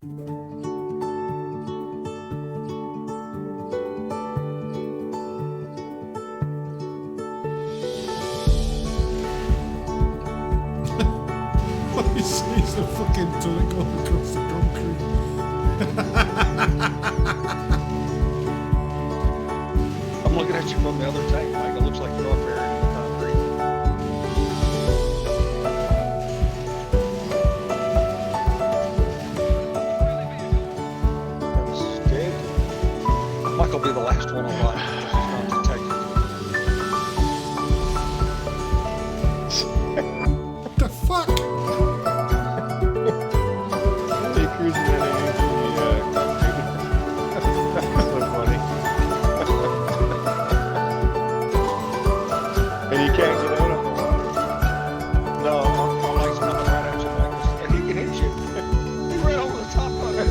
He's the fucking toilet going across the concrete. I'm looking at you from the other tank, Mike. It looks like you're up there in the concrete. That's dead. Mike will be the last one alive. He's not detected. What the fuck? They cruising in the concrete. That's so funny. And you can't get out of the water. No, Mike's coming right at you, Mike. And he can hit you. He ran over the top of it.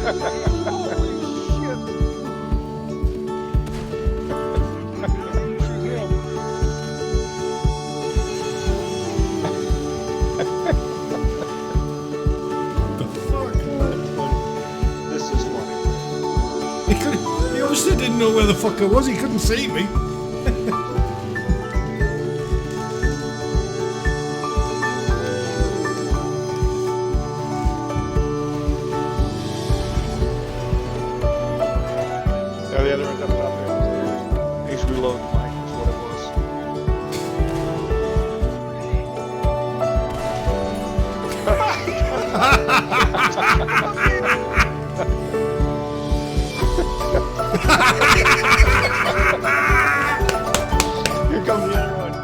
Holy shit. Shoot him. The fuck? This is funny. He obviously didn't know where the fuck I was. He couldn't see me. Yeah, the other one's up top there. He's reloading, Mike. That's what it was. Here comes the other one.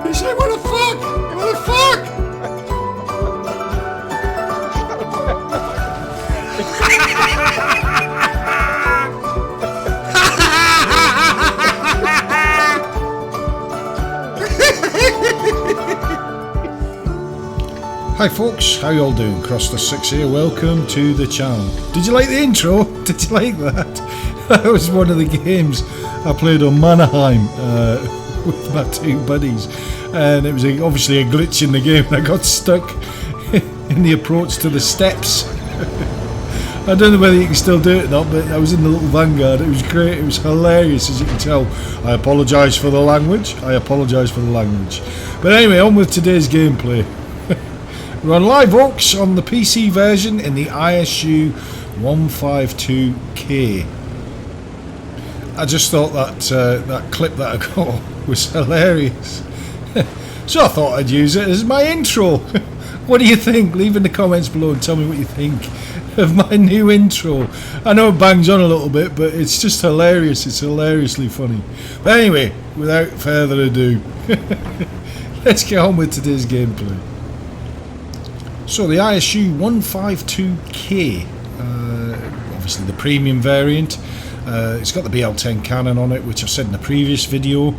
He's like, what the fuck? What the fuck? Hi folks, how you all doing? Cross the Six here, welcome to the channel. Did you like the intro? Did you like that? That was one of the games I played on Mannerheim with my two buddies, and it was obviously a glitch in the game. I got stuck in the approach to the steps. I don't know whether you can still do it or not, but I was in the little Vanguard. It was great, it was hilarious, as you can tell. I apologise for the language, But anyway, on with today's gameplay. We're on Liveoaks on the PC version in the ISU152K. I just thought that that clip that I got was hilarious. So I thought I'd use it as my intro. What do you think? Leave in the comments below and tell me what you think of my new intro. I know it bangs on a little bit, but it's just hilarious. It's hilariously funny. But anyway, without further ado, let's get on with today's gameplay. So the ISU152K, obviously the premium variant. It's got the BL10 cannon on it, which I've said in the previous video.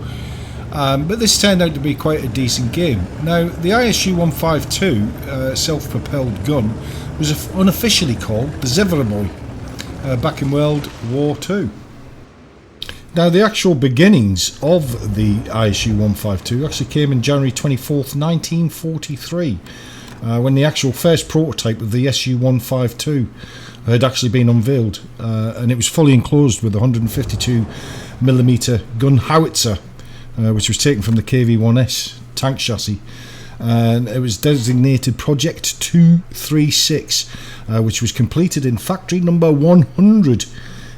But this turned out to be quite a decent game. Now, the ISU152 self-propelled gun was unofficially called the Zevroboy back in World War II. Now, the actual beginnings of the ISU152 actually came in January 24th, 1943, when the actual first prototype of the SU152 had actually been unveiled, and it was fully enclosed with a 152mm gun howitzer, which was taken from the KV-1S tank chassis, and it was designated Project 236, which was completed in factory number 100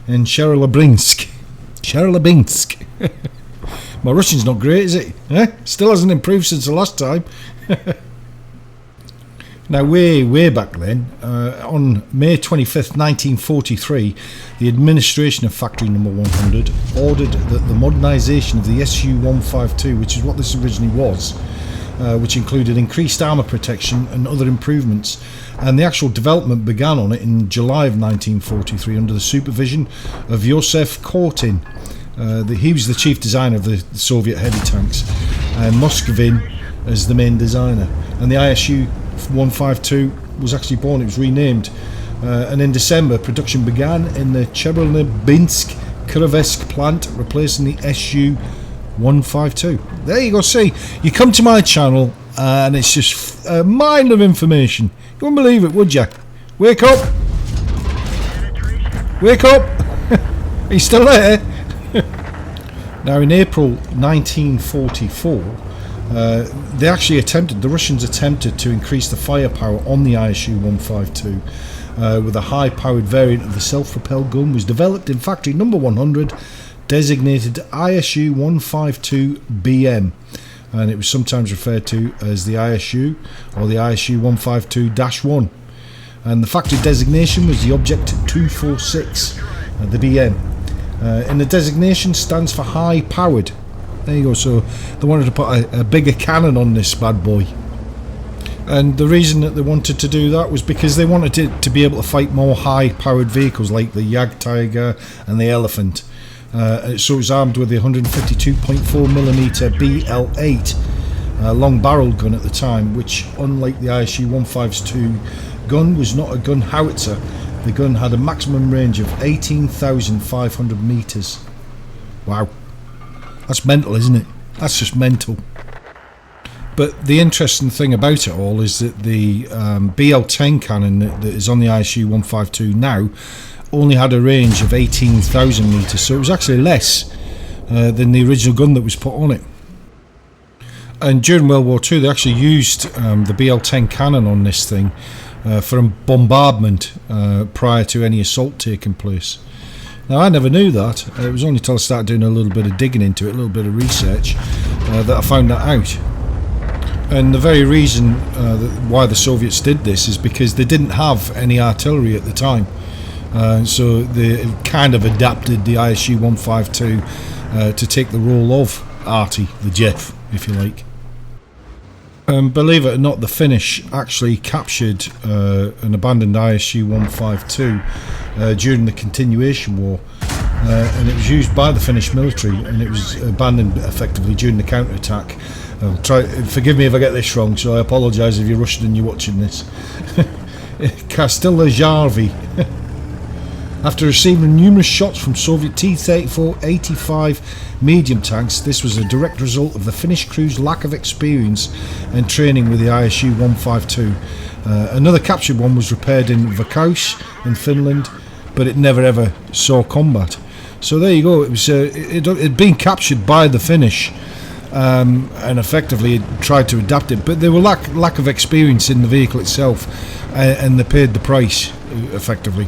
in Cherlobinsk. My Russian's not great, is it? Still hasn't improved since the last time. Now, way back then, on May 25th, 1943, the administration of Factory Number 100 ordered that the modernisation of the SU-152, which is what this originally was, which included increased armour protection and other improvements, and the actual development began on it in July of 1943 under the supervision of Josef Kortin. He was the chief designer of the Soviet heavy tanks, and Moskvin as the main designer, and the ISU-152 was actually born. It was renamed, and in December production began in the Cherlobinsk Kurovsk plant, replacing the ISU152. There you go. See, you come to my channel and it's just a mine of information. You wouldn't believe it, would you? Wake up! Wake up! Are you still there? Now, in April 1944, the Russians attempted to increase the firepower on the ISU-152 with a high-powered variant of the self-propelled gun was developed in factory number 100, designated ISU-152BM, and it was sometimes referred to as the ISU or the ISU-152-1, and the factory designation was the Object 246, the BM. And the designation stands for high-powered. There you go. So they wanted to put a bigger cannon on this bad boy, and the reason that they wanted to do that was because they wanted it to be able to fight more high-powered vehicles like the Jagd Tiger and the Elephant. So it was armed with the 152.4mm BL8 long-barreled gun at the time, which, unlike the ISU-152 gun, was not a gun howitzer. The gun had a maximum range of 18,500 metres. Wow. That's mental, isn't it? That's just mental. But the interesting thing about it all is that the BL10 cannon that is on the ISU-152 now only had a range of 18,000 metres, so it was actually less than the original gun that was put on it. And during World War II they actually used the BL10 cannon on this thing for a bombardment prior to any assault taking place. Now, I never knew that. It was only until I started doing a little bit of digging into it, a little bit of research, that I found that out. And the very reason why the Soviets did this is because they didn't have any artillery at the time. So they kind of adapted the ISU-152 to take the role of Artie, the Jeff, if you like. Believe it or not, the Finnish actually captured an abandoned ISU-152 during the Continuation War, and it was used by the Finnish military, and it was abandoned effectively during the counterattack. Forgive me if I get this wrong, so I apologise if you're Russian and you're watching this. Kasteljärvi. After receiving numerous shots from Soviet T-34-85 medium tanks, this was a direct result of the Finnish crew's lack of experience and training with the ISU-152. Another captured one was repaired in Liveoaks in Finland, but it never ever saw combat. So there you go. It was it had been captured by the Finnish, and effectively it tried to adapt it, but they were lack of experience in the vehicle itself, and they paid the price effectively.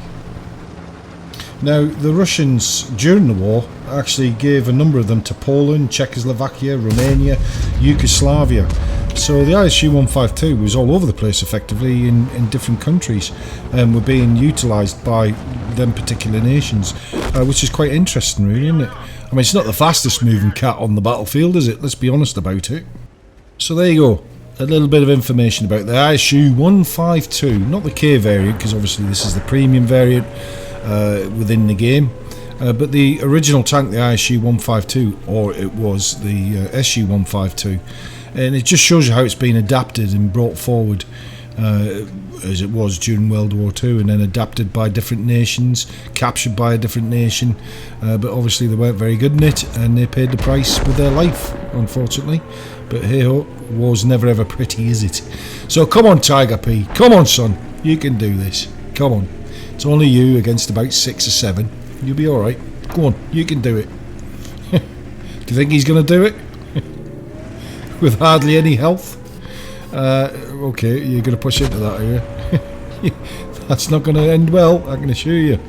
Now, the Russians during the war actually gave a number of them to Poland, Czechoslovakia, Romania, Yugoslavia. So the ISU-152 was all over the place effectively in different countries, and were being utilised by them particular nations, which is quite interesting really, isn't it? I mean, it's not the fastest moving cat on the battlefield, is it? Let's be honest about it. So there you go. A little bit of information about the ISU-152, not the K variant, because obviously this is the premium variant within the game, but the original tank, the ISU-152, or it was the SU-152, and it just shows you how it's been adapted and brought forward as it was during World War II, and then adapted by different nations, captured by a different nation, but obviously they weren't very good in it, and they paid the price with their life, unfortunately. But hey ho, war's never ever pretty, is it? So come on, Tiger P, come on son, you can do this, come on. It's only you against about 6 or 7. You'll be alright. Go on, you can do it. Do you think he's going to do it? With hardly any health? Okay, you're going to push into that, are you? That's not going to end well, I can assure you.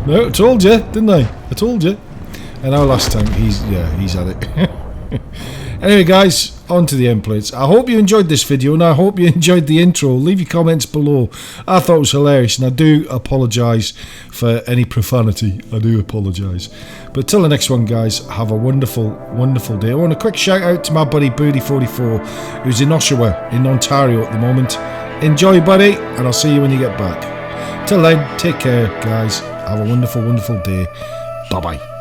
No, I told you, didn't I? I told you. And our last tank, he's at it. Anyway guys, on to the end plates. I hope you enjoyed this video, and I hope you enjoyed the intro. Leave your comments below. I thought it was hilarious, and I do apologise for any profanity. I do apologise. But till the next one guys, have a wonderful, wonderful day. I want a quick shout out to my buddy Booty44, who's in Oshawa in Ontario at the moment. Enjoy buddy, and I'll see you when you get back. Till then, take care guys. Have a wonderful, wonderful day. Bye bye.